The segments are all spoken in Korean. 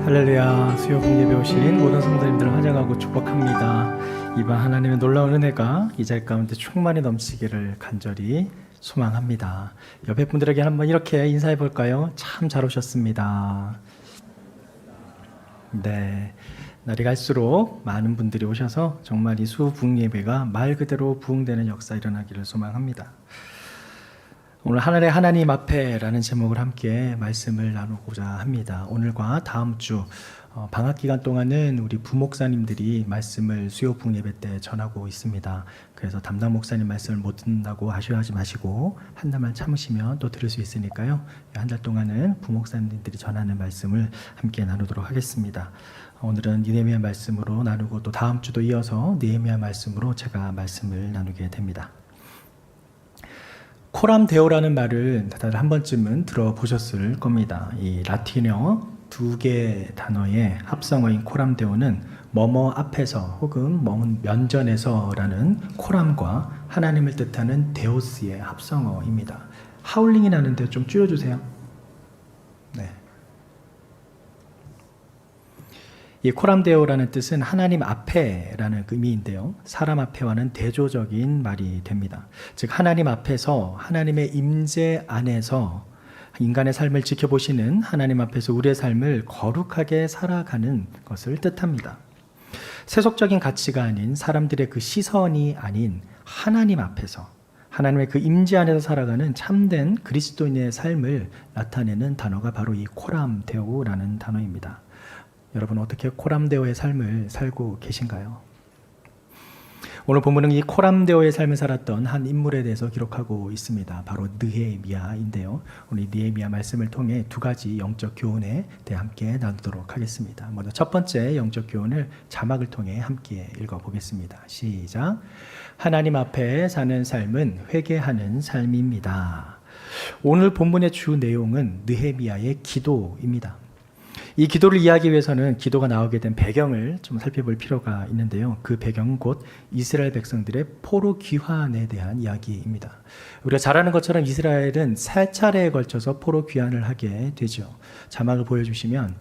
할렐루야. 수요복 예배 오신 모든 성도님들을 환영하고 축복합니다. 이번 하나님의 놀라운 은혜가 이 자리 가운데 충만히 넘치기를 간절히 소망합니다. 옆에 분들에게 한번 이렇게 인사해 볼까요? 참 잘 오셨습니다. 네, 날이 갈수록 많은 분들이 오셔서 정말 이 수부흥 예배가 말 그대로 부흥되는 역사 일어나기를 소망합니다. 오늘 하늘의 하나님 앞에라는 제목을 함께 말씀을 나누고자 합니다. 오늘과 다음 주 방학 기간 동안은 우리 부목사님들이 말씀을 수요부흥 예배 때 전하고 있습니다. 그래서 담당 목사님 말씀을 못 듣는다고 아쉬워하지 마시고 한 달만 참으시면 또 들을 수 있으니까요. 한 달 동안은 부목사님들이 전하는 말씀을 함께 나누도록 하겠습니다. 오늘은 느헤미야 말씀으로 나누고 또 다음 주도 이어서 느헤미야 말씀으로 제가 말씀을 나누게 됩니다. 코람데오라는 말을 다들 한 번쯤은 들어보셨을 겁니다. 이 라틴어 두 개의 단어의 합성어인 코람데오는 뭐뭐 앞에서 혹은 뭐 면전에서라는 코람과 하나님을 뜻하는 데오스의 합성어입니다. 하울링이 나는데 좀 줄여주세요. 네. 이 코람데오라는 뜻은 하나님 앞에라는 의미인데요. 사람 앞에와는 대조적인 말이 됩니다. 즉 하나님 앞에서 하나님의 임재 안에서 인간의 삶을 지켜보시는 하나님 앞에서 우리의 삶을 거룩하게 살아가는 것을 뜻합니다. 세속적인 가치가 아닌 사람들의 그 시선이 아닌 하나님 앞에서 하나님의 그 임재 안에서 살아가는 참된 그리스도인의 삶을 나타내는 단어가 바로 이 코람데오라는 단어입니다. 여러분 어떻게 코람데오의 삶을 살고 계신가요? 오늘 본문은 이 코람데오의 삶을 살았던 한 인물에 대해서 기록하고 있습니다. 바로 느헤미야인데요. 오늘 느헤미야 말씀을 통해 두 가지 영적 교훈에 대해 함께 나누도록 하겠습니다. 먼저 첫 번째 영적 교훈을 자막을 통해 함께 읽어보겠습니다. 시작. 하나님 앞에 사는 삶은 회개하는 삶입니다. 오늘 본문의 주 내용은 느헤미야의 기도입니다. 이 기도를 이해하기 위해서는 기도가 나오게 된 배경을 좀 살펴볼 필요가 있는데요. 그 배경은 곧 이스라엘 백성들의 포로 귀환에 대한 이야기입니다. 우리가 잘 아는 것처럼 이스라엘은 세 차례에 걸쳐서 포로 귀환을 하게 되죠. 자막을 보여주시면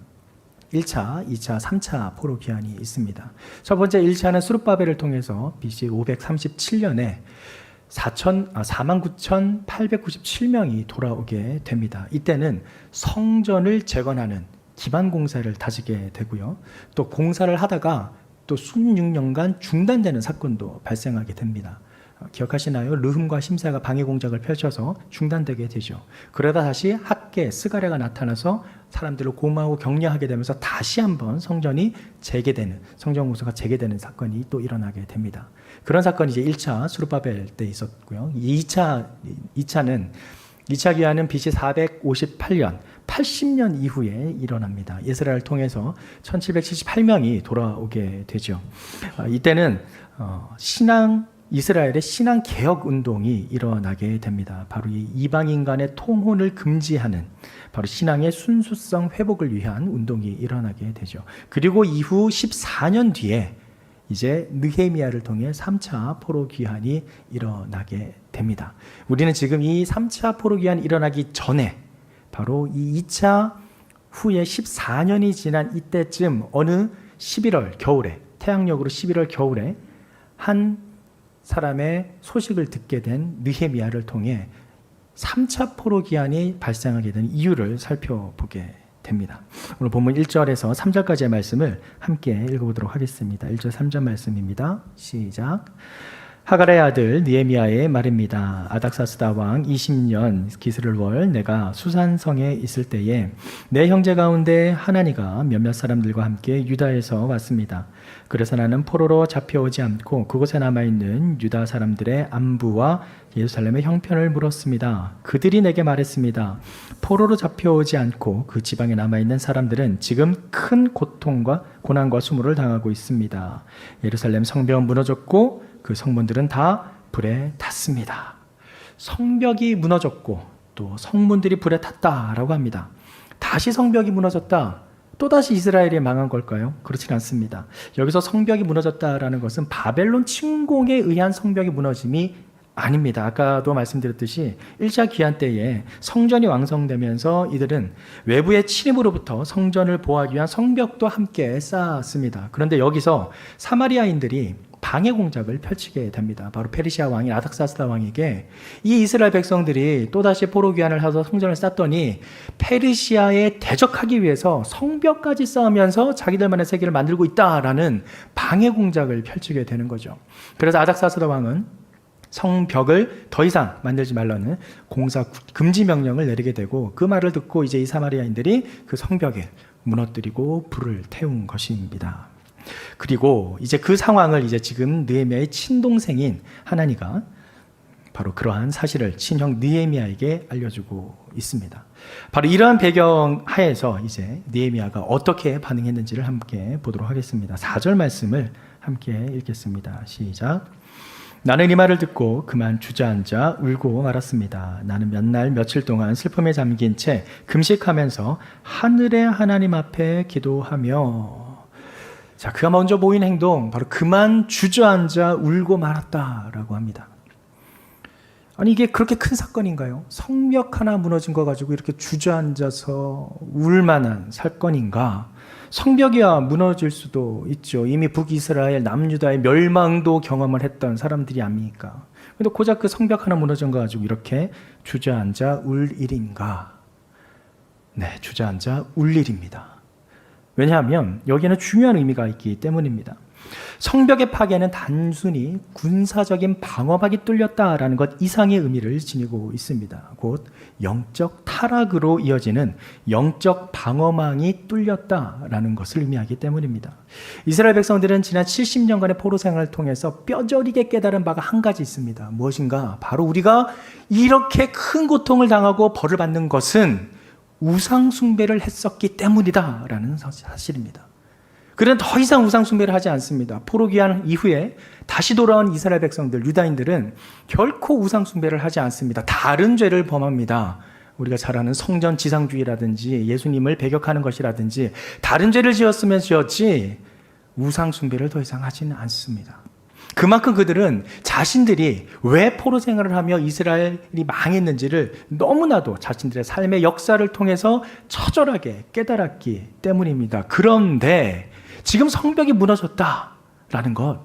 1차, 2차, 3차 포로 귀환이 있습니다. 첫 번째 1차는 스룹바벨을 통해서 BC 537년에 49,897명이 돌아오게 됩니다. 이때는 성전을 재건하는 기반 공사를 다지게 되고요. 또 공사를 하다가 또 16년간 중단되는 사건도 발생하게 됩니다. 기억하시나요? 르흠과 심사가 방해 공작을 펼쳐서 중단되게 되죠. 그러다 다시 학계, 스가랴가 나타나서 사람들을 고마워 격려하게 되면서 다시 한번 성전이 재개되는, 성전 공사가 재개되는 사건이 또 일어나게 됩니다. 그런 사건이 이제 1차 스룹바벨 때 있었고요. 2차 귀환은 BC 458년 80년 이후에 일어납니다. 이스라엘을 통해서 1778명이 돌아오게 되죠. 이때는 이스라엘의 신앙 개혁 운동이 일어나게 됩니다. 바로 이 이방인 간의 통혼을 금지하는 바로 신앙의 순수성 회복을 위한 운동이 일어나게 되죠. 그리고 이후 14년 뒤에 이제 느헤미야를 통해 3차 포로 귀환이 일어나게 됩니다. 우리는 지금 이 3차 포로 귀환이 일어나기 전에 바로 이 2차 후에 14년이 지난 이때쯤 어느 11월 겨울에 태양력으로 11월 겨울에 한 사람의 소식을 듣게 된 느헤미야를 통해 3차 포로 귀환이 발생하게 된 이유를 살펴보게 됩니다. 오늘 본문 1절에서 3절까지의 말씀을 함께 읽어보도록 하겠습니다. 1절 3절 말씀입니다. 시작. 하갈의 아들 느헤미야의 말입니다. 아닥사스다 왕 20년 기스를월 내가 수산성에 있을 때에 내 형제 가운데 하나니가 몇몇 사람들과 함께 유다에서 왔습니다. 그래서 나는 포로로 잡혀오지 않고 그곳에 남아있는 유다 사람들의 안부와 예루살렘의 형편을 물었습니다. 그들이 내게 말했습니다. 포로로 잡혀오지 않고 그 지방에 남아있는 사람들은 지금 큰 고통과 고난과 수모를 당하고 있습니다. 예루살렘 성벽은 무너졌고 그 성문들은 다 불에 탔습니다. 성벽이 무너졌고 또 성문들이 불에 탔다라고 합니다. 다시 성벽이 무너졌다. 또다시 이스라엘이 망한 걸까요? 그렇진 않습니다. 여기서 성벽이 무너졌다라는 것은 바벨론 침공에 의한 성벽이 무너짐이 아닙니다. 아까도 말씀드렸듯이 1차 귀환 때에 성전이 완성되면서 이들은 외부의 침입으로부터 성전을 보호하기 위한 성벽도 함께 쌓았습니다. 그런데 여기서 사마리아인들이 방해 공작을 펼치게 됩니다. 바로 페르시아 왕인 아닥사스다 왕에게 이 이스라엘 백성들이 또다시 포로 귀환을 해서 성전을 쌓더니 페르시아에 대적하기 위해서 성벽까지 쌓으면서 자기들만의 세계를 만들고 있다라는 방해 공작을 펼치게 되는 거죠. 그래서 아닥사스다 왕은 성벽을 더 이상 만들지 말라는 공사 금지 명령을 내리게 되고, 그 말을 듣고 이제 이 사마리아인들이 그 성벽에 무너뜨리고 불을 태운 것입니다. 그리고 이제 그 상황을 이제 지금 느헤미야의 친동생인 하나니가 바로 그러한 사실을 친형 느헤미야에게 알려주고 있습니다. 바로 이러한 배경 하에서 이제 느헤미야가 어떻게 반응했는지를 함께 보도록 하겠습니다. 4절 말씀을 함께 읽겠습니다. 시작. 나는 이 말을 듣고 그만 주저앉아 울고 말았습니다. 나는 몇 날 며칠 동안 슬픔에 잠긴 채 금식하면서 하늘의 하나님 앞에 기도하며, 자, 그가 먼저 보인 행동, 바로 그만 주저앉아 울고 말았다라고 합니다. 아니, 이게 그렇게 큰 사건인가요? 성벽 하나 무너진 거 가지고 이렇게 주저앉아서 울 만한 사건인가? 성벽이야 무너질 수도 있죠. 이미 북이스라엘, 남유다의 멸망도 경험을 했던 사람들이 아닙니까? 근데 고작 그 성벽 하나 무너진 거 가지고 이렇게 주저앉아 울 일인가? 네, 주저앉아 울 일입니다. 왜냐하면 여기에는 중요한 의미가 있기 때문입니다. 성벽의 파괴는 단순히 군사적인 방어막이 뚫렸다라는 것 이상의 의미를 지니고 있습니다. 곧 영적 타락으로 이어지는 영적 방어망이 뚫렸다라는 것을 의미하기 때문입니다. 이스라엘 백성들은 지난 70년간의 포로 생활을 통해서 뼈저리게 깨달은 바가 한 가지 있습니다. 무엇인가? 바로 우리가 이렇게 큰 고통을 당하고 벌을 받는 것은 우상 숭배를 했었기 때문이다라는 사실입니다. 그는 더 이상 우상 숭배를 하지 않습니다. 포로 귀환 이후에 다시 돌아온 이스라엘 백성들, 유다인들은 결코 우상 숭배를 하지 않습니다. 다른 죄를 범합니다. 우리가 잘 아는 성전 지상주의라든지 예수님을 배격하는 것이라든지 다른 죄를 지었으면 지었지 우상 숭배를 더 이상 하지는 않습니다. 그만큼 그들은 자신들이 왜 포로 생활을 하며 이스라엘이 망했는지를 너무나도 자신들의 삶의 역사를 통해서 처절하게 깨달았기 때문입니다. 그런데 지금 성벽이 무너졌다라는 것,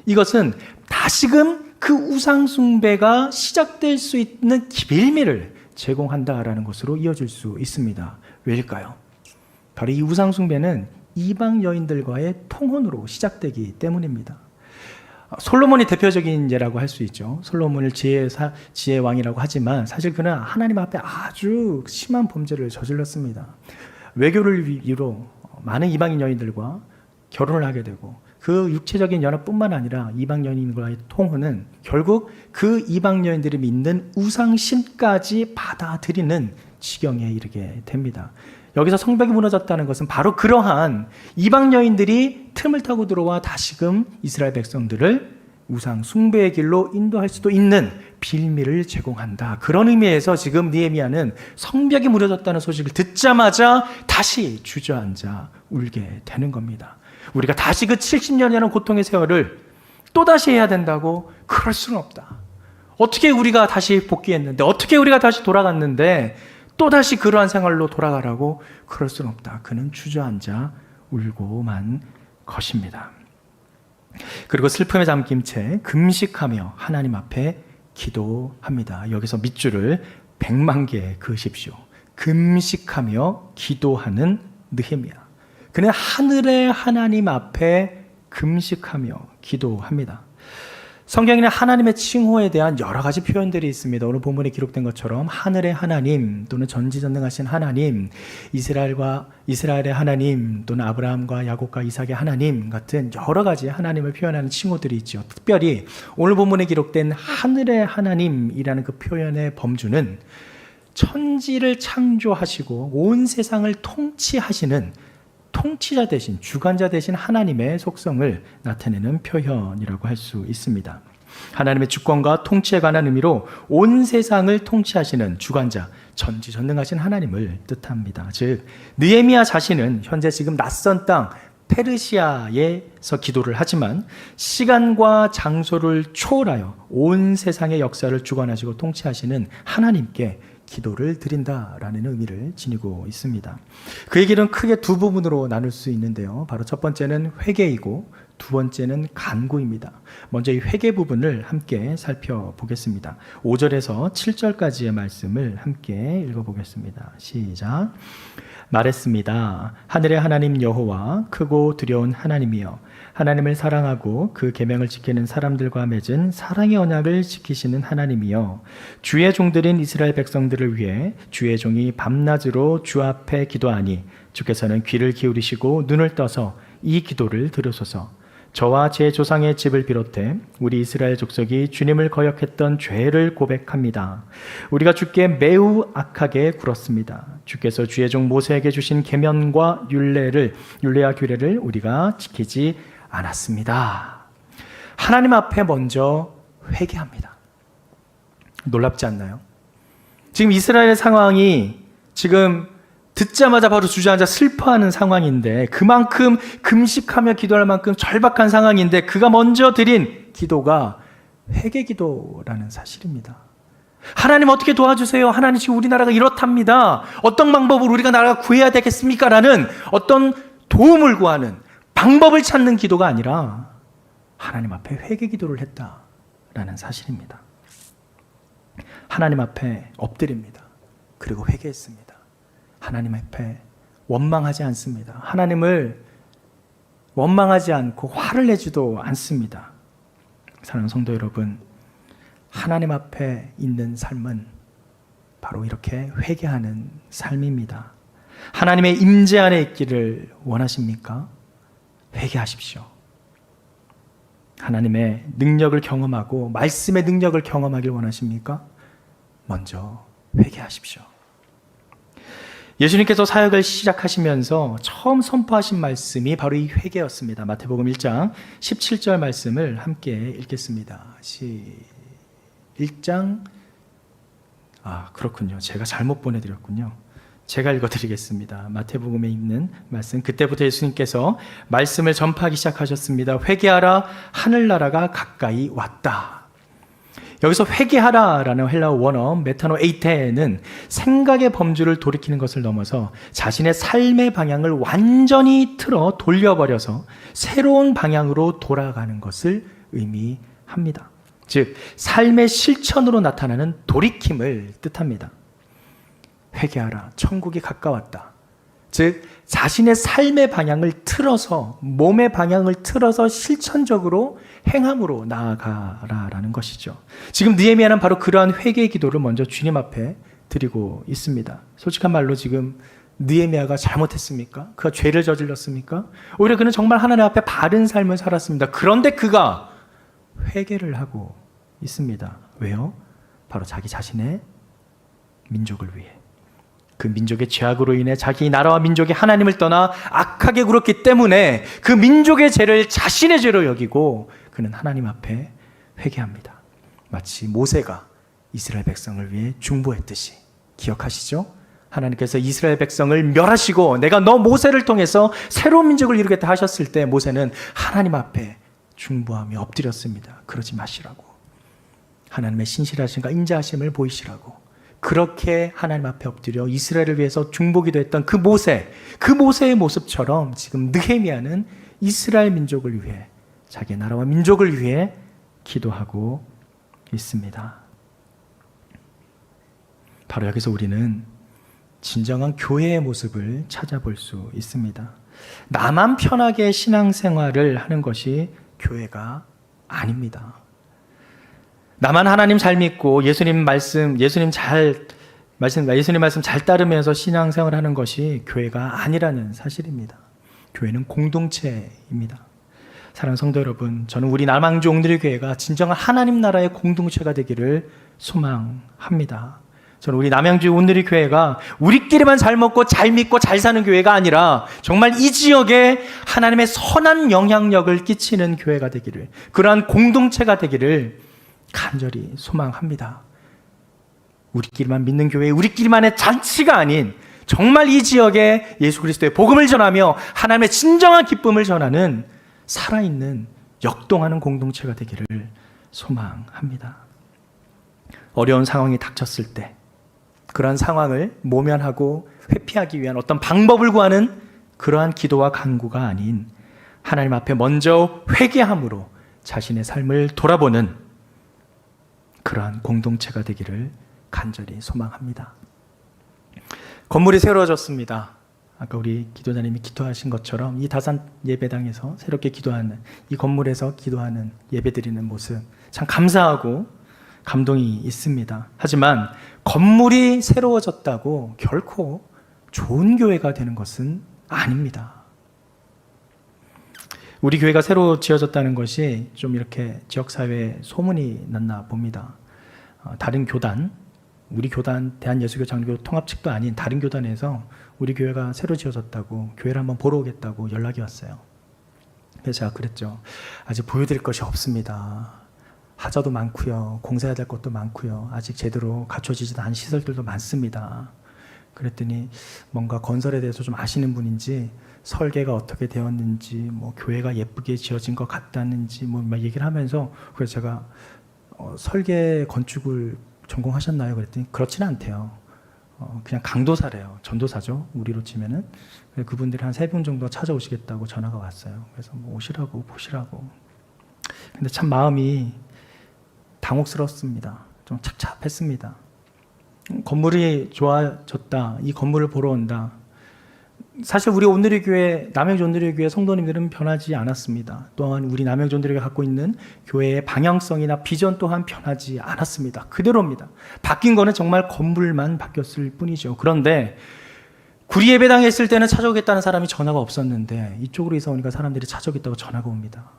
이것은 다시금 그 우상 숭배가 시작될 수 있는 빌미를 제공한다라는 것으로 이어질 수 있습니다. 왜일까요? 바로 이 우상 숭배는 이방 여인들과의 통혼으로 시작되기 때문입니다. 솔로몬이 대표적인 예라고 할 수 있죠. 솔로몬을 지혜의 왕이라고 하지만 사실 그는 하나님 앞에 아주 심한 범죄를 저질렀습니다. 외교를 이유로 많은 이방인 여인들과 결혼을 하게 되고, 그 육체적인 연합뿐만 아니라 이방 여인과의 통혼은 결국 그 이방 여인들이 믿는 우상신까지 받아들이는 지경에 이르게 됩니다. 여기서 성벽이 무너졌다는 것은 바로 그러한 이방 여인들이 틈을 타고 들어와 다시금 이스라엘 백성들을 우상 숭배의 길로 인도할 수도 있는 빌미를 제공한다. 그런 의미에서 지금 느헤미야는 성벽이 무너졌다는 소식을 듣자마자 다시 주저앉아 울게 되는 겁니다. 우리가 다시 그 70년이라는 고통의 세월을 또다시 해야 된다고? 그럴 수는 없다. 어떻게 우리가 다시 복귀했는데, 어떻게 우리가 다시 돌아갔는데 또다시 그러한 생활로 돌아가라고? 그럴 수는 없다. 그는 주저앉아 울고만 것입니다. 그리고 슬픔에 잠긴 채 금식하며 하나님 앞에 기도합니다. 여기서 밑줄을 100만 개 그으십시오. 금식하며 기도하는 느헤미야. 그는 하늘의 하나님 앞에 금식하며 기도합니다. 성경에는 하나님의 칭호에 대한 여러 가지 표현들이 있습니다. 오늘 본문에 기록된 것처럼 하늘의 하나님 또는 전지전능하신 하나님, 이스라엘의 하나님 또는 아브라함과 야곱과 이삭의 하나님 같은 여러 가지 하나님을 표현하는 칭호들이 있죠. 특별히 오늘 본문에 기록된 하늘의 하나님이라는 그 표현의 범주는 천지를 창조하시고 온 세상을 통치하시는 통치자 대신, 주관자 대신 하나님의 속성을 나타내는 표현이라고 할 수 있습니다. 하나님의 주권과 통치에 관한 의미로 온 세상을 통치하시는 주관자, 전지전능하신 하나님을 뜻합니다. 즉 느헤미야 자신은 현재 지금 낯선 땅 페르시아에서 기도를 하지만 시간과 장소를 초월하여 온 세상의 역사를 주관하시고 통치하시는 하나님께 기도를 드린다라는 의미를 지니고 있습니다. 그 얘기는 크게 두 부분으로 나눌 수 있는데요. 바로 첫 번째는 회개이고 두 번째는 간구입니다. 먼저 이 회개 부분을 함께 살펴보겠습니다. 5절에서 7절까지의 말씀을 함께 읽어보겠습니다. 시작. 말했습니다. 하늘의 하나님 여호와 크고 두려운 하나님이여, 하나님을 사랑하고 그 계명을 지키는 사람들과 맺은 사랑의 언약을 지키시는 하나님이여, 주의 종들인 이스라엘 백성들을 위해 주의 종이 밤낮으로 주 앞에 기도하니 주께서는 귀를 기울이시고 눈을 떠서 이 기도를 들으소서. 저와 제 조상의 집을 비롯해 우리 이스라엘 족속이 주님을 거역했던 죄를 고백합니다. 우리가 주께 매우 악하게 굴었습니다. 주께서 주의 종 모세에게 주신 계명과 율례와 규례를 우리가 지키지 않았습니다. 하나님 앞에 먼저 회개합니다. 놀랍지 않나요? 지금 이스라엘의 상황이 지금 듣자마자 바로 주저앉아 슬퍼하는 상황인데, 그만큼 금식하며 기도할 만큼 절박한 상황인데 그가 먼저 드린 기도가 회개 기도라는 사실입니다. 하나님 어떻게 도와주세요. 하나님 지금 우리나라가 이렇답니다. 어떤 방법으로 우리가 나라가 구해야 되겠습니까? 라는 어떤 도움을 구하는 방법을 찾는 기도가 아니라 하나님 앞에 회개 기도를 했다라는 사실입니다. 하나님 앞에 엎드립니다. 그리고 회개했습니다. 하나님 앞에 원망하지 않습니다. 하나님을 원망하지 않고 화를 내지도 않습니다. 사랑하는 성도 여러분, 하나님 앞에 있는 삶은 바로 이렇게 회개하는 삶입니다. 하나님의 임재 안에 있기를 원하십니까? 회개하십시오. 하나님의 능력을 경험하고 말씀의 능력을 경험하길 원하십니까? 먼저 회개하십시오. 예수님께서 사역을 시작하시면서 처음 선포하신 말씀이 바로 이 회개였습니다. 마태복음 1장 17절 말씀을 함께 읽겠습니다. 1장 그렇군요. 제가 잘못 보내드렸군요. 제가 읽어드리겠습니다. 마태복음에 있는 말씀. 그때부터 예수님께서 말씀을 전파하기 시작하셨습니다. 회개하라, 하늘나라가 가까이 왔다. 여기서 회개하라라는 헬라어 원어 메타노 에이테는 생각의 범주를 돌이키는 것을 넘어서 자신의 삶의 방향을 완전히 틀어 돌려버려서 새로운 방향으로 돌아가는 것을 의미합니다. 즉 삶의 실천으로 나타나는 돌이킴을 뜻합니다. 회개하라, 천국이 가까웠다. 즉 자신의 삶의 방향을 틀어서, 몸의 방향을 틀어서 실천적으로 행함으로 나아가라라는 것이죠. 지금 느헤미야는 바로 그러한 회개의 기도를 먼저 주님 앞에 드리고 있습니다. 솔직한 말로 지금 느헤미야가 잘못했습니까? 그가 죄를 저질렀습니까? 오히려 그는 정말 하나님 앞에 바른 삶을 살았습니다. 그런데 그가 회개를 하고 있습니다. 왜요? 바로 자기 자신의 민족을 위해. 그 민족의 죄악으로 인해 자기 나라와 민족이 하나님을 떠나 악하게 굴었기 때문에 그 민족의 죄를 자신의 죄로 여기고 그는 하나님 앞에 회개합니다. 마치 모세가 이스라엘 백성을 위해 중보했듯이. 기억하시죠? 하나님께서 이스라엘 백성을 멸하시고 내가 너 모세를 통해서 새로운 민족을 이루겠다 하셨을 때 모세는 하나님 앞에 중보하며 엎드렸습니다. 그러지 마시라고. 하나님의 신실하심과 인자하심을 보이시라고. 그렇게 하나님 앞에 엎드려 이스라엘을 위해서 중보기도 했던 그 모세의 모습처럼 지금 느헤미야는 이스라엘 민족을 위해, 자기 나라와 민족을 위해 기도하고 있습니다. 바로 여기서 우리는 진정한 교회의 모습을 찾아볼 수 있습니다. 나만 편하게 신앙생활을 하는 것이 교회가 아닙니다. 나만 하나님 잘 믿고 예수님 말씀 잘 따르면서 신앙생활을 하는 것이 교회가 아니라는 사실입니다. 교회는 공동체입니다. 사랑하는 성도 여러분, 저는 우리 남양주 옥누리 교회가 진정한 하나님 나라의 공동체가 되기를 소망합니다. 저는 우리 남양주 옥누리 교회가 우리끼리만 잘 먹고 잘 믿고 잘 사는 교회가 아니라 정말 이 지역에 하나님의 선한 영향력을 끼치는 교회가 되기를, 그러한 공동체가 되기를 간절히 소망합니다. 우리끼리만 믿는 교회, 우리끼리만의 잔치가 아닌 정말 이 지역에 예수 그리스도의 복음을 전하며 하나님의 진정한 기쁨을 전하는 살아있는 역동하는 공동체가 되기를 소망합니다. 어려운 상황이 닥쳤을 때 그러한 상황을 모면하고 회피하기 위한 어떤 방법을 구하는 그러한 기도와 간구가 아닌 하나님 앞에 먼저 회개함으로 자신의 삶을 돌아보는 그러한 공동체가 되기를 간절히 소망합니다. 건물이 새로워졌습니다. 아까 우리 기도자님이 기도하신 것처럼 이 다산 예배당에서 새롭게 기도하는, 이 건물에서 기도하는 예배드리는 모습 참 감사하고 감동이 있습니다. 하지만 건물이 새로워졌다고 결코 좋은 교회가 되는 것은 아닙니다. 우리 교회가 새로 지어졌다는 것이 좀 이렇게 지역사회에 소문이 났나 봅니다. 다른 교단, 우리 교단 대한예수교 장로교 통합측도 아닌 다른 교단에서 우리 교회가 새로 지어졌다고, 교회를 한번 보러 오겠다고 연락이 왔어요. 그래서 제가 그랬죠. 아직 보여드릴 것이 없습니다. 하자도 많고요, 공사해야 될 것도 많고요, 아직 제대로 갖춰지지도 않은 시설들도 많습니다. 그랬더니 뭔가 건설에 대해서 좀 아시는 분인지 설계가 어떻게 되었는지, 뭐 교회가 예쁘게 지어진 것 같다는지 뭐 막 얘기를 하면서, 그래서 제가 설계 건축을 전공하셨나요? 그랬더니 그렇지는 않대요. 그냥 강도사래요. 전도사죠, 우리로 치면은. 그분들이 한 3분 정도 찾아오시겠다고 전화가 왔어요. 그래서 뭐 오시라고 보시라고. 근데 참 마음이 당혹스럽습니다. 좀 착잡했습니다. 건물이 좋아졌다, 이 건물을 보러 온다. 사실 우리 온누리 교회, 남양주 온누리 교회 성도님들은 변하지 않았습니다. 또한 우리 남양주 온누리 교회가 갖고 있는 교회의 방향성이나 비전 또한 변하지 않았습니다. 그대로입니다. 바뀐 거는 정말 건물만 바뀌었을 뿐이죠. 그런데 구리 예배당에 있을 때는 찾아오겠다는 사람이 전화가 없었는데 이쪽으로 이사 오니까 사람들이 찾아오겠다고 전화가 옵니다.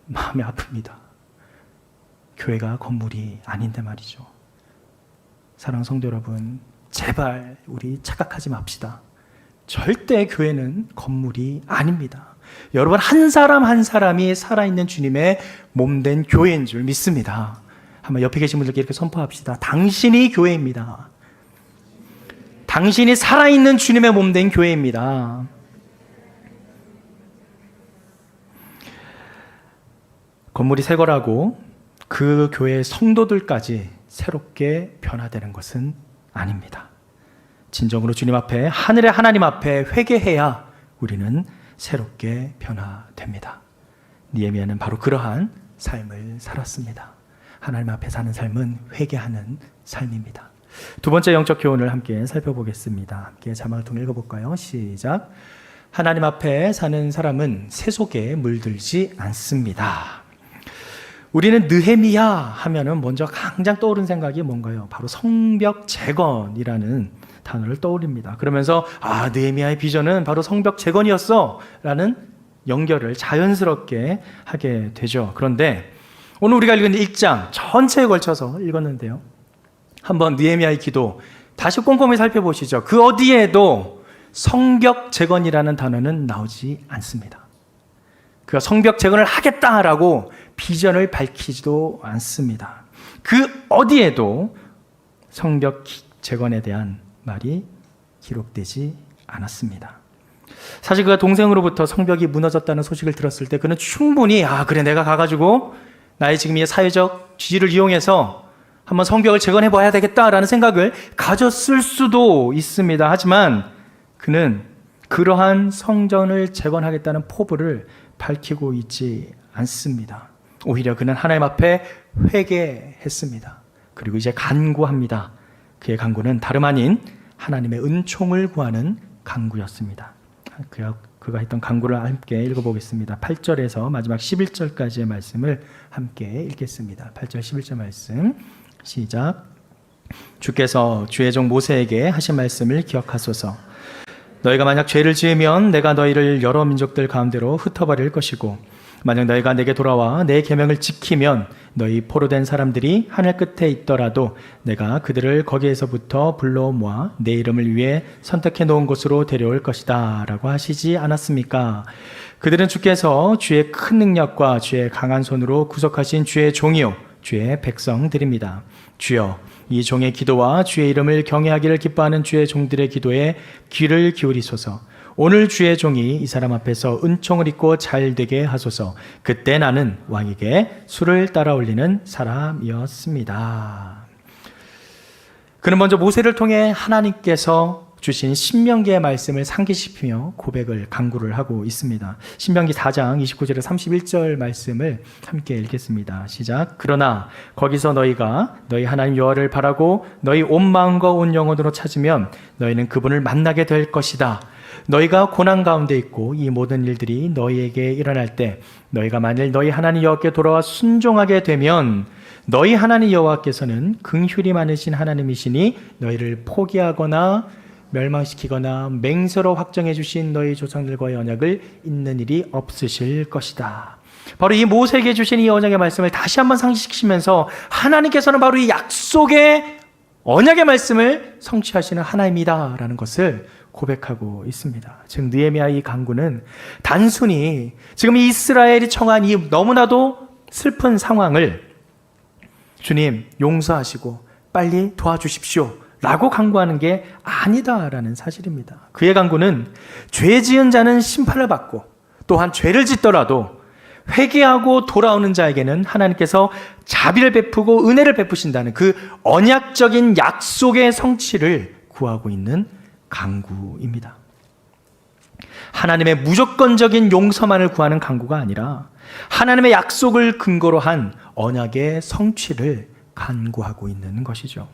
마음이 아픕니다. 교회가 건물이 아닌데 말이죠. 사랑하는 성도 여러분, 제발 우리 착각하지 맙시다. 절대 교회는 건물이 아닙니다. 여러분, 한 사람 한 사람이 살아있는 주님의 몸된 교회인 줄 믿습니다. 한번 옆에 계신 분들께 이렇게 선포합시다. 당신이 교회입니다. 당신이 살아있는 주님의 몸된 교회입니다. 건물이 새 거라고 그 교회의 성도들까지 새롭게 변화되는 것은 아닙니다. 진정으로 주님 앞에, 하늘의 하나님 앞에 회개해야 우리는 새롭게 변화됩니다. 느헤미야는 바로 그러한 삶을 살았습니다. 하나님 앞에 사는 삶은 회개하는 삶입니다. 두 번째 영적 교훈을 함께 살펴보겠습니다. 함께 자막을 통해 읽어볼까요? 시작. 하나님 앞에 사는 사람은 새 속에 물들지 않습니다. 우리는 느헤미야 하면은 먼저 당장 떠오른 생각이 뭔가요? 바로 성벽 재건이라는 단어를 떠올립니다. 그러면서 느헤미야의 비전은 바로 성벽 재건이었어 라는 연결을 자연스럽게 하게 되죠. 그런데 오늘 우리가 읽은 1장 전체에 걸쳐서 읽었는데요, 한번 느헤미야의 기도 다시 꼼꼼히 살펴보시죠. 그 어디에도 성벽 재건이라는 단어는 나오지 않습니다. 그가 성벽 재건을 하겠다라고 비전을 밝히지도 않습니다. 그 어디에도 성벽 재건에 대한 말이 기록되지 않았습니다. 사실 그가 동생으로부터 성벽이 무너졌다는 소식을 들었을 때 그는 충분히 그래, 내가 가가지고 나의 지금 이 사회적 지위를 이용해서 한번 성벽을 재건해 봐야 되겠다라는 생각을 가졌을 수도 있습니다. 하지만 그는 그러한 성전을 재건하겠다는 포부를 밝히고 있지 않습니다. 오히려 그는 하나님 앞에 회개했습니다. 그리고 이제 간구합니다. 그의 간구는 다름 아닌 하나님의 은총을 구하는 간구였습니다. 그가 했던 간구를 함께 읽어보겠습니다. 8절에서 마지막 11절까지의 말씀을 함께 읽겠습니다. 8절 11절 말씀 시작. 주께서 주의 종 모세에게 하신 말씀을 기억하소서. 너희가 만약 죄를 지으면 내가 너희를 여러 민족들 가운데로 흩어버릴 것이고, 만약 너희가 내게 돌아와 내 계명을 지키면 너희 포로된 사람들이 하늘 끝에 있더라도 내가 그들을 거기에서부터 불러 모아 내 이름을 위해 선택해 놓은 곳으로 데려올 것이다 라고 하시지 않았습니까? 그들은 주께서 주의 큰 능력과 주의 강한 손으로 구속하신 주의 종이요 주의 백성들입니다. 주여, 이 종의 기도와 주의 이름을 경외하기를 기뻐하는 주의 종들의 기도에 귀를 기울이소서. 오늘 주의 종이 이 사람 앞에서 은총을 입고 잘 되게 하소서. 그때 나는 왕에게 술을 따라 올리는 사람이었습니다. 그는 먼저 모세를 통해 하나님께서 주신 신명기의 말씀을 상기시키며 고백을 강구를 하고 있습니다. 신명기 4장 29절에 31절 말씀을 함께 읽겠습니다. 시작. 그러나 거기서 너희가 너희 하나님 여호와를 바라고 너희 온 마음과 온 영혼으로 찾으면 너희는 그분을 만나게 될 것이다. 너희가 고난 가운데 있고 이 모든 일들이 너희에게 일어날 때 너희가 만일 너희 하나님 여호와께 돌아와 순종하게 되면 너희 하나님 여호와께서는 긍휼이 많으신 하나님이시니 너희를 포기하거나 멸망시키거나 맹세로 확정해 주신 너희 조상들과의 언약을 잇는 일이 없으실 것이다. 바로 이 모세에게 주신 이 언약의 말씀을 다시 한번 상기시키면서 하나님께서는 바로 이 약속의 언약의 말씀을 성취하시는 하나님이다라는 것을 고백하고 있습니다. 즉 느헤미야 이 강구는 단순히 지금 이스라엘이 처한 이 너무나도 슬픈 상황을 주님 용서하시고 빨리 도와주십시오 라고 강구하는 게 아니다라는 사실입니다. 그의 강구는 죄 지은 자는 심판을 받고 또한 죄를 짓더라도 회개하고 돌아오는 자에게는 하나님께서 자비를 베푸고 은혜를 베푸신다는 그 언약적인 약속의 성취를 구하고 있는 강구입니다. 하나님의 무조건적인 용서만을 구하는 강구가 아니라 하나님의 약속을 근거로 한 언약의 성취를 간구하고 있는 것이죠.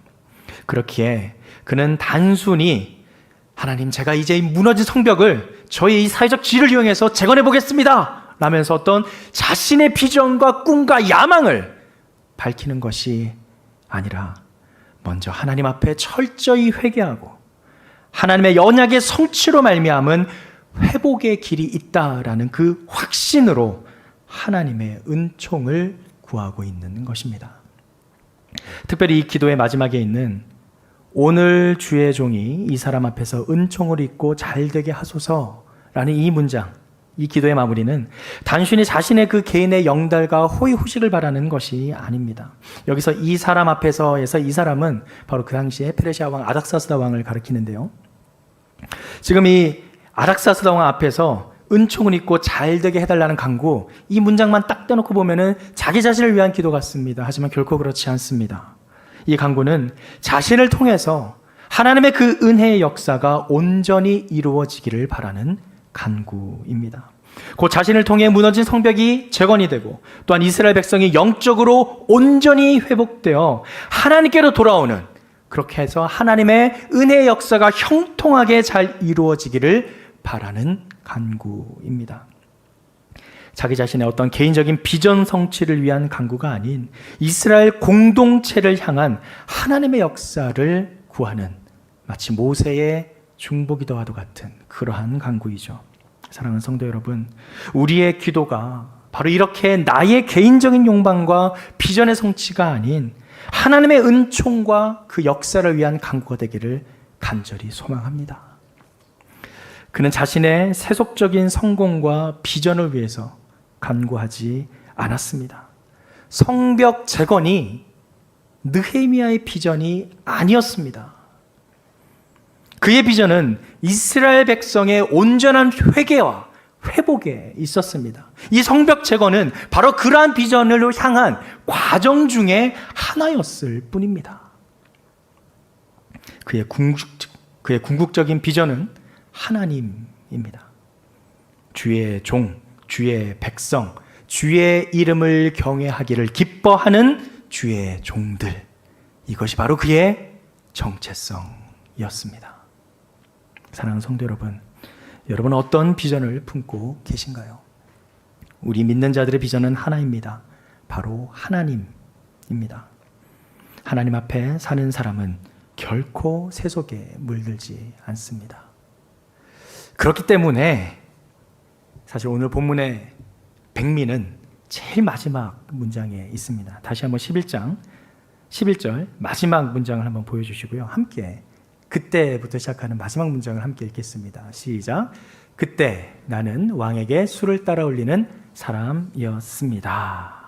그렇기에 그는 단순히 하나님 제가 이제 이 무너진 성벽을 저희 이 사회적 지위를 이용해서 재건해 보겠습니다 라면서 어떤 자신의 비전과 꿈과 야망을 밝히는 것이 아니라 먼저 하나님 앞에 철저히 회개하고 하나님의 언약의 성취로 말미암은 회복의 길이 있다라는 그 확신으로 하나님의 은총을 구하고 있는 것입니다. 특별히 이 기도의 마지막에 있는 오늘 주의 종이 이 사람 앞에서 은총을 입고 잘되게 하소서라는 이 문장, 이 기도의 마무리는 단순히 자신의 그 개인의 영달과 호의호식을 바라는 것이 아닙니다. 여기서 이 사람 앞에서에서 이 사람은 바로 그 당시에 페르시아 왕 아닥사스다 왕을 가리키는데요. 지금 이 아닥사스다 왕 앞에서 은총을 입고 잘되게 해달라는 간구, 이 문장만 딱 떼놓고 보면은 자기 자신을 위한 기도 같습니다. 하지만 결코 그렇지 않습니다. 이 간구는 자신을 통해서 하나님의 그 은혜의 역사가 온전히 이루어지기를 바라는 간구입니다. 곧 자신을 통해 무너진 성벽이 재건이 되고 또한 이스라엘 백성이 영적으로 온전히 회복되어 하나님께로 돌아오는, 그렇게 해서 하나님의 은혜의 역사가 형통하게 잘 이루어지기를 바라는 간구입니다. 자기 자신의 어떤 개인적인 비전 성취를 위한 간구가 아닌 이스라엘 공동체를 향한 하나님의 역사를 구하는, 마치 모세의 중보기도와도 같은 그러한 간구이죠. 사랑하는 성도 여러분, 우리의 기도가 바로 이렇게 나의 개인적인 욕망과 비전의 성취가 아닌 하나님의 은총과 그 역사를 위한 간구가 되기를 간절히 소망합니다. 그는 자신의 세속적인 성공과 비전을 위해서 간구하지 않았습니다. 성벽 재건이 느헤미야의 비전이 아니었습니다. 그의 비전은 이스라엘 백성의 온전한 회개와 회복에 있었습니다. 이 성벽 재건은 바로 그러한 비전을 향한 과정 중에 하나였을 뿐입니다. 그의 궁극적인 비전은 하나님입니다. 주의 종, 주의 백성, 주의 이름을 경외하기를 기뻐하는 주의 종들, 이것이 바로 그의 정체성이었습니다. 사랑하는 성도 여러분, 여러분은 어떤 비전을 품고 계신가요? 우리 믿는 자들의 비전은 하나입니다. 바로 하나님입니다. 하나님 앞에 사는 사람은 결코 세속에 물들지 않습니다. 그렇기 때문에 사실 오늘 본문의 백미는 제일 마지막 문장에 있습니다. 다시 한번 11장 11절 마지막 문장을 한번 보여주시고요. 함께 그때부터 시작하는 마지막 문장을 함께 읽겠습니다. 시작. 그때 나는 왕에게 술을 따라 올리는 사람이었습니다.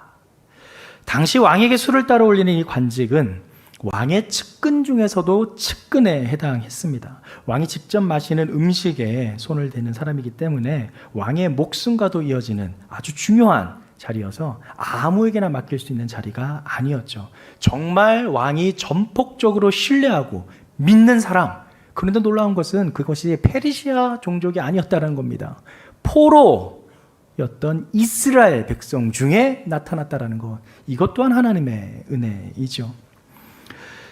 당시 왕에게 술을 따라 올리는 이 관직은 왕의 측근 중에서도 측근에 해당했습니다. 왕이 직접 마시는 음식에 손을 대는 사람이기 때문에 왕의 목숨과도 이어지는 아주 중요한 자리여서 아무에게나 맡길 수 있는 자리가 아니었죠. 정말 왕이 전폭적으로 신뢰하고 믿는 사람. 그런데 놀라운 것은 그것이 페르시아 종족이 아니었다는 겁니다. 포로였던 이스라엘 백성 중에 나타났다는 것. 이것 또한 하나님의 은혜이죠.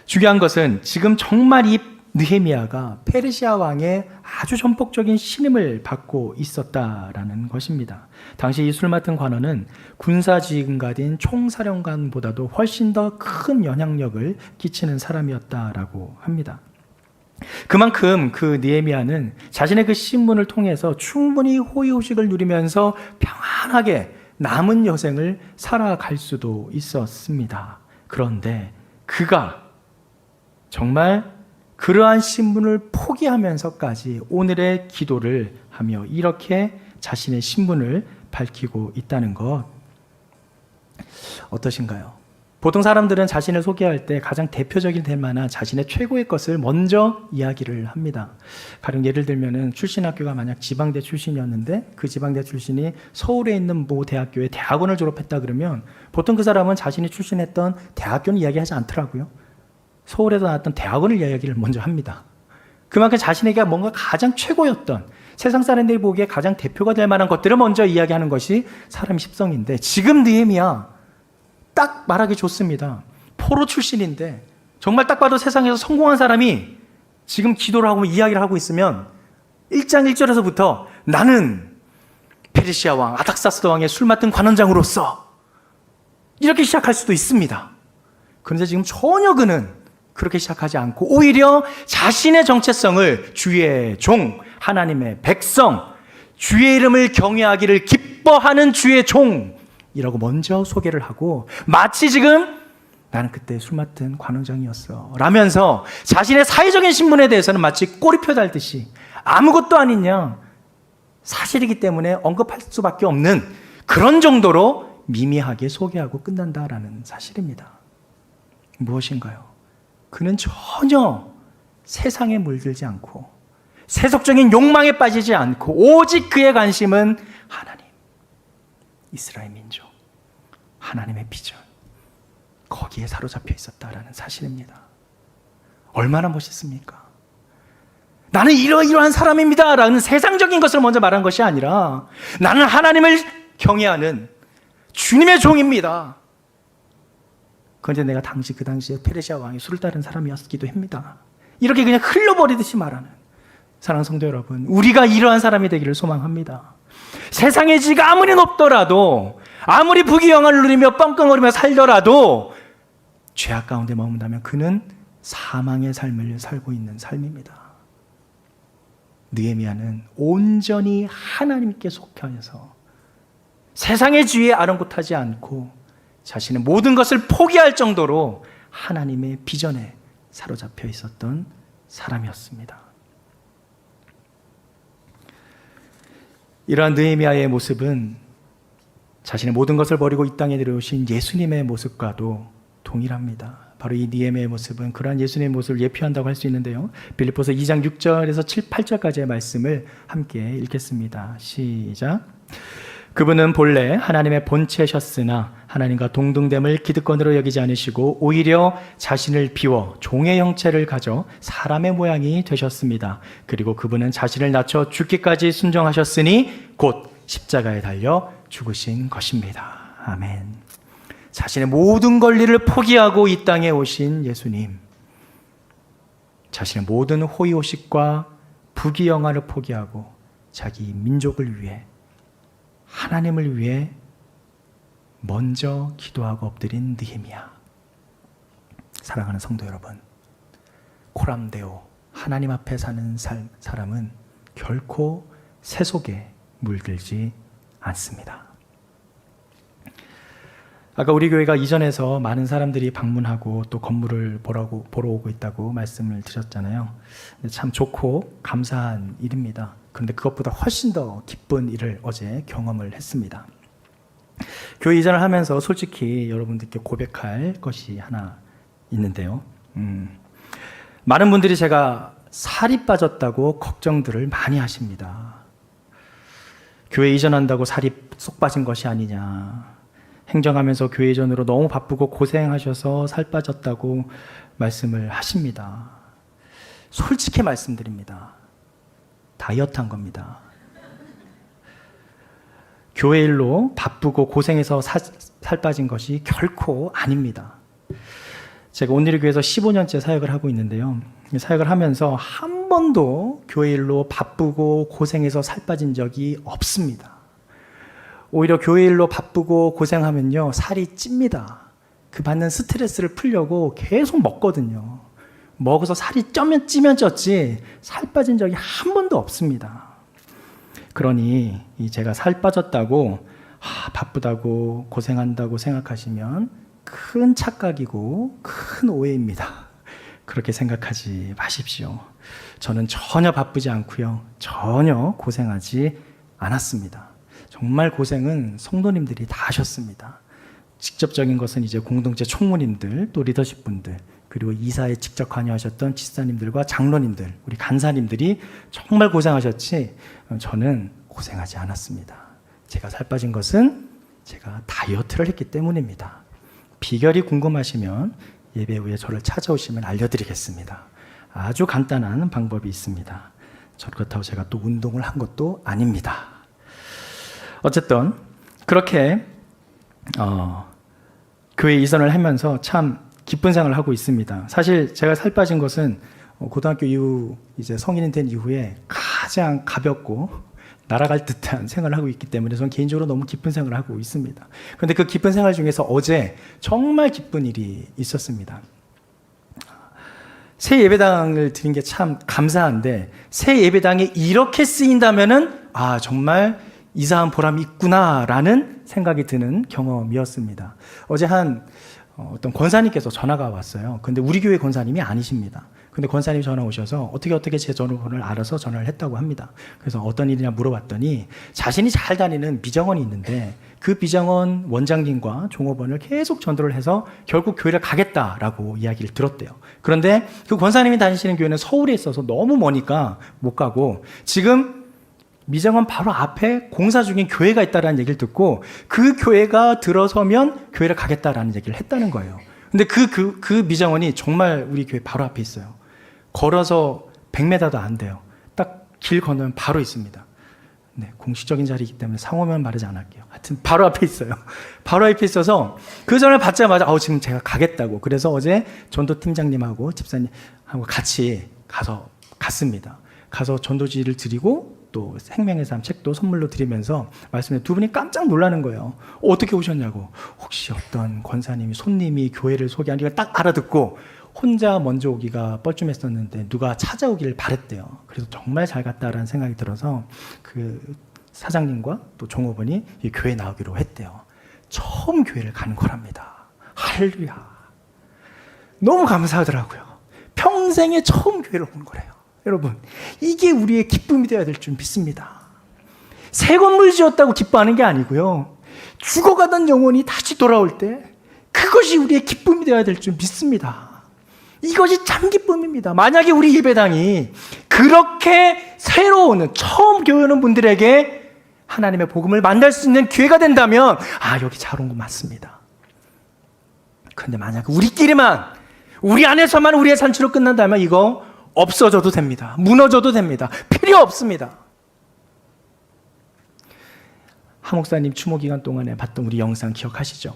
중요한 것은 지금 정말 이 느헤미야가 페르시아 왕의 아주 전폭적인 신임을 받고 있었다라는 것입니다. 당시 이 술 맡은 관원은 군사지휘관인 총사령관보다도 훨씬 더 큰 영향력을 끼치는 사람이었다라고 합니다. 그만큼 그 느헤미야는 자신의 그 신분을 통해서 충분히 호의호식을 누리면서 평안하게 남은 여생을 살아갈 수도 있었습니다. 그런데 그가 정말 그러한 신분을 포기하면서까지 오늘의 기도를 하며 이렇게 자신의 신분을 밝히고 있다는 것 어떠신가요? 보통 사람들은 자신을 소개할 때 가장 대표적인 될 만한 자신의 최고의 것을 먼저 이야기를 합니다. 가령 예를 들면 출신 학교가 만약 지방대 출신이었는데 그 지방대 출신이 서울에 있는 모 대학교에 대학원을 졸업했다 그러면 보통 그 사람은 자신이 출신했던 대학교는 이야기하지 않더라고요. 서울에서 나왔던 대학원을 이야기를 먼저 합니다. 그만큼 자신에게 뭔가 가장 최고였던 세상 사람들이 보기에 가장 대표가 될 만한 것들을 먼저 이야기하는 것이 사람의习성인데 지금 느헤미야 딱 말하기 좋습니다. 포로 출신인데 정말 딱 봐도 세상에서 성공한 사람이 지금 기도를 하고 이야기를 하고 있으면 1장 1절에서부터 나는 페르시아 왕 아닥사스다 왕의 술 맡은 관원장으로서 이렇게 시작할 수도 있습니다. 그런데 지금 전혀 그는 그렇게 시작하지 않고 오히려 자신의 정체성을 주의 종, 하나님의 백성, 주의 이름을 경외하기를 기뻐하는 주의 종이라고 먼저 소개를 하고 마치 지금 나는 그때 술 맡은 관원장이었어 라면서 자신의 사회적인 신분에 대해서는 마치 꼬리표 달듯이 아무것도 아니냐 사실이기 때문에 언급할 수밖에 없는 그런 정도로 미미하게 소개하고 끝난다라는 사실입니다. 무엇인가요? 그는 전혀 세상에 물들지 않고 세속적인 욕망에 빠지지 않고 오직 그의 관심은 하나님, 이스라엘 민족, 하나님의 비전 거기에 사로잡혀 있었다라는 사실입니다. 얼마나 멋있습니까? 나는 이러이러한 사람입니다 라는 세상적인 것을 먼저 말한 것이 아니라 나는 하나님을 경외하는 주님의 종입니다. 그런데 내가 그 당시에 페르시아 왕이 술을 따른 사람이었기도 합니다. 이렇게 그냥 흘러버리듯이 말하는 사랑하는 성도 여러분, 우리가 이러한 사람이 되기를 소망합니다. 세상의 지가 아무리 높더라도 아무리 부귀영화를 누리며 뻥뻥거리며 살더라도 죄악 가운데 머문다면 그는 사망의 삶을 살고 있는 삶입니다. 느헤미야는 온전히 하나님께 속하여서 세상의 지위에 아랑곳하지 않고 자신의 모든 것을 포기할 정도로 하나님의 비전에 사로잡혀 있었던 사람이었습니다. 이러한 느헤미야의 모습은 자신의 모든 것을 버리고 이 땅에 들어오신 예수님의 모습과도 동일합니다. 바로 이 느헤미야의 모습은 그러한 예수님의 모습을 예표한다고 할 수 있는데요. 빌립보서 2장 6절에서 7, 8절까지의 말씀을 함께 읽겠습니다. 시작. 그분은 본래 하나님의 본체셨으나 하나님과 동등됨을 기득권으로 여기지 않으시고 오히려 자신을 비워 종의 형체를 가져 사람의 모양이 되셨습니다. 그리고 그분은 자신을 낮춰 죽기까지 순종하셨으니 곧 십자가에 달려 죽으신 것입니다. 아멘. 자신의 모든 권리를 포기하고 이 땅에 오신 예수님, 자신의 모든 호의호식과 부귀영화를 포기하고 자기 민족을 위해 하나님을 위해 먼저 기도하고 엎드린 느헤미야. 사랑하는 성도 여러분, 코람데오 하나님 앞에 사는 사람은 결코 세속에 물들지 않습니다. 아까 우리 교회가 이전에서 많은 사람들이 방문하고 또 건물을 보러 오고 있다고 말씀을 드렸잖아요. 참 좋고 감사한 일입니다. 그런데 그것보다 훨씬 더 기쁜 일을 어제 경험을 했습니다. 교회 이전을 하면서 솔직히 여러분들께 고백할 것이 하나 있는데요. 많은 분들이 제가 살이 빠졌다고 걱정들을 많이 하십니다. 교회 이전한다고 살이 쏙 빠진 것이 아니냐. 행정하면서 교회 이전으로 너무 바쁘고 고생하셔서 살 빠졌다고 말씀을 하십니다. 솔직히 말씀드립니다. 다이어트 한 겁니다. 교회 일로 바쁘고 고생해서 살 빠진 것이 결코 아닙니다. 제가 온누리 교회에서 15년째 사역을 하고 있는데요. 사역을 하면서 한 번도 교회 일로 바쁘고 고생해서 살 빠진 적이 없습니다. 오히려 교회 일로 바쁘고 고생하면요, 살이 찝니다. 그 받는 스트레스를 풀려고 계속 먹거든요. 먹어서 살이 찌면 쪘지 살 빠진 적이 한 번도 없습니다. 그러니 제가 살 빠졌다고 바쁘다고 고생한다고 생각하시면 큰 착각이고 큰 오해입니다. 그렇게 생각하지 마십시오. 저는 전혀 바쁘지 않고요. 전혀 고생하지 않았습니다. 정말 고생은 성도님들이 다 하셨습니다. 직접적인 것은 이제 공동체 총무님들, 또 리더십 분들, 그리고 이사에 직접 관여하셨던 집사님들과 장로님들, 우리 간사님들이 정말 고생하셨지 저는 고생하지 않았습니다. 제가 살 빠진 것은 제가 다이어트를 했기 때문입니다. 비결이 궁금하시면 예배 후에 저를 찾아오시면 알려드리겠습니다. 아주 간단한 방법이 있습니다. 그렇다고 제가 또 운동을 한 것도 아닙니다. 어쨌든 그렇게 교회 이전을 하면서 참 기쁜 생활을 하고 있습니다. 사실 제가 살 빠진 것은 고등학교 이후 이제 성인이 된 이후에 가장 가볍고 날아갈 듯한 생활을 하고 있기 때문에 저는 개인적으로 너무 기쁜 생활을 하고 있습니다. 그런데 그 기쁜 생활 중에서 어제 정말 기쁜 일이 있었습니다. 새 예배당을 드린 게 참 감사한데 새 예배당이 이렇게 쓰인다면은 정말 이사한 보람이 있구나라는 생각이 드는 경험이었습니다. 어제 어떤 권사님께서 전화가 왔어요. 근데 우리 교회 권사님이 아니십니다. 근데 권사님이 전화 오셔서 어떻게 제 전화번호를 알아서 전화를 했다고 합니다. 그래서 어떤 일이냐 물어봤더니 자신이 잘 다니는 미정원이 있는데 그 미정원 원장님과 종업원을 계속 전도를 해서 결국 교회를 가겠다라고 이야기를 들었대요. 그런데 그 권사님이 다니시는 교회는 서울에 있어서 너무 머니까 못 가고 지금 미정원 바로 앞에 공사 중인 교회가 있다는 얘기를 듣고 그 교회가 들어서면 교회를 가겠다라는 얘기를 했다는 거예요. 근데 그 미정원이 정말 우리 교회 바로 앞에 있어요. 걸어서 100m도 안 돼요. 딱 길 건너면 바로 있습니다. 네, 공식적인 자리이기 때문에 상호면 말하지 않을게요. 하여튼 바로 앞에 있어요. 바로 앞에 있어서 그 전화를 받자마자 지금 제가 가겠다고. 그래서 어제 전도팀장님하고 집사님하고 같이 갔습니다. 가서 전도지를 드리고 또 생명의 삶 책도 선물로 드리면서 말씀에 두 분이 깜짝 놀라는 거예요. 어떻게 오셨냐고. 혹시 어떤 권사님이 손님이 교회를 소개하는 걸 딱 알아듣고 혼자 먼저 오기가 뻘쭘했었는데 누가 찾아오기를 바랬대요. 그래서 정말 잘 갔다라는 생각이 들어서 그 사장님과 또 종업원이 이 교회에 나오기로 했대요. 처음 교회를 가는 거랍니다. 할렐루야. 너무 감사하더라고요. 평생에 처음 교회를 온 거래요. 여러분, 이게 우리의 기쁨이 되어야 될 줄 믿습니다. 새 건물 지었다고 기뻐하는 게 아니고요. 죽어가던 영혼이 다시 돌아올 때 그것이 우리의 기쁨이 되어야 될 줄 믿습니다. 이것이 참 기쁨입니다. 만약에 우리 예배당이 그렇게 새로운 처음 교회 오는 분들에게 하나님의 복음을 만날 수 있는 기회가 된다면 여기 잘 온 거 맞습니다. 그런데 만약에 우리 안에서만 우리의 산치로 끝난다면 이거 없어져도 됩니다. 무너져도 됩니다. 필요 없습니다. 하 목사님 추모 기간 동안에 봤던 우리 영상 기억하시죠?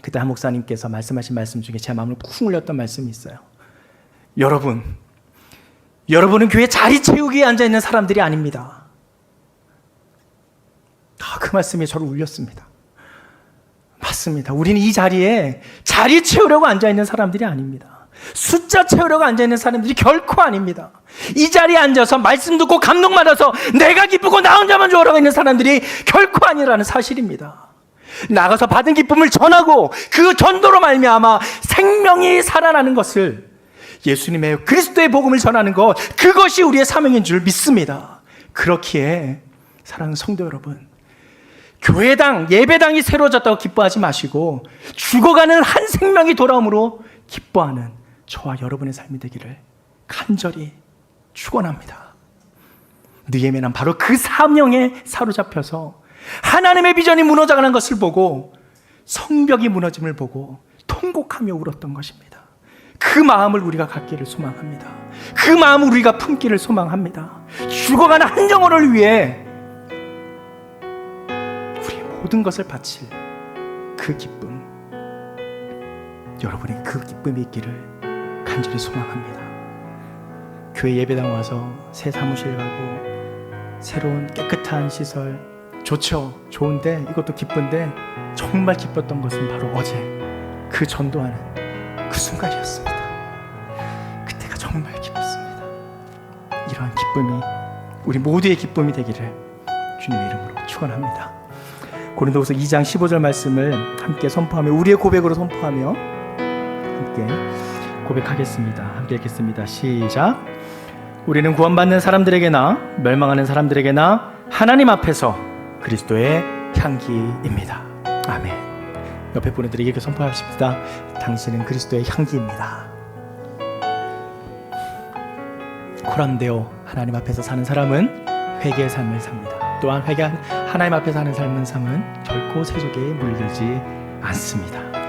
그때 하 목사님께서 말씀하신 말씀 중에 제 마음을 쿵 울렸던 말씀이 있어요. 여러분은 교회 자리 채우기에 앉아있는 사람들이 아닙니다. 그 말씀이 저를 울렸습니다. 맞습니다. 우리는 이 자리에 자리 채우려고 앉아있는 사람들이 아닙니다. 숫자 채우려고 앉아있는 사람들이 결코 아닙니다. 이 자리에 앉아서 말씀 듣고 감동받아서 내가 기쁘고 나 혼자만 좋아라고 있는 사람들이 결코 아니라는 사실입니다. 나가서 받은 기쁨을 전하고 그 전도로 말미암아 생명이 살아나는 것을 예수님의 그리스도의 복음을 전하는 것, 그것이 우리의 사명인 줄 믿습니다. 그렇기에 사랑하는 성도 여러분, 교회당, 예배당이 새로워졌다고 기뻐하지 마시고 죽어가는 한 생명이 돌아옴으로 기뻐하는 저와 여러분의 삶이 되기를 간절히 축원합니다. 느헤미야는 바로 그 사명에 사로잡혀서 하나님의 비전이 무너져가는 것을 보고 성벽이 무너짐을 보고 통곡하며 울었던 것입니다. 그 마음을 우리가 갖기를 소망합니다. 그 마음을 우리가 품기를 소망합니다. 죽어가는 한 영혼을 위해 우리의 모든 것을 바칠 그 기쁨, 여러분의 그 기쁨이 있기를 간절히 소망합니다. 교회 예배당 와서 새 사무실 가고 새로운 깨끗한 시설 좋죠. 좋은데 이것도 기쁜데 정말 기뻤던 것은 바로 어제 그 전도하는 그 순간이었습니다. 그때가 정말 기뻤습니다. 이러한 기쁨이 우리 모두의 기쁨이 되기를 주님의 이름으로 축원합니다. 고린도후서 2장 15절 말씀을 함께 선포하며 우리의 고백으로 선포하며 함께 고백하겠습니다. 함께 읽겠습니다. 시작. 우리는 구원받는 사람들에게나 멸망하는 사람들에게나 하나님 앞에서 그리스도의 향기입니다. 아멘. 옆에 분들에게 이렇게 선포하십시다. 당신은 그리스도의 향기입니다. 코람데오 하나님 앞에서 사는 사람은 회개의 삶을 삽니다. 또한 하나님 앞에 사는 삶은 결코 세속에 물들지 않습니다.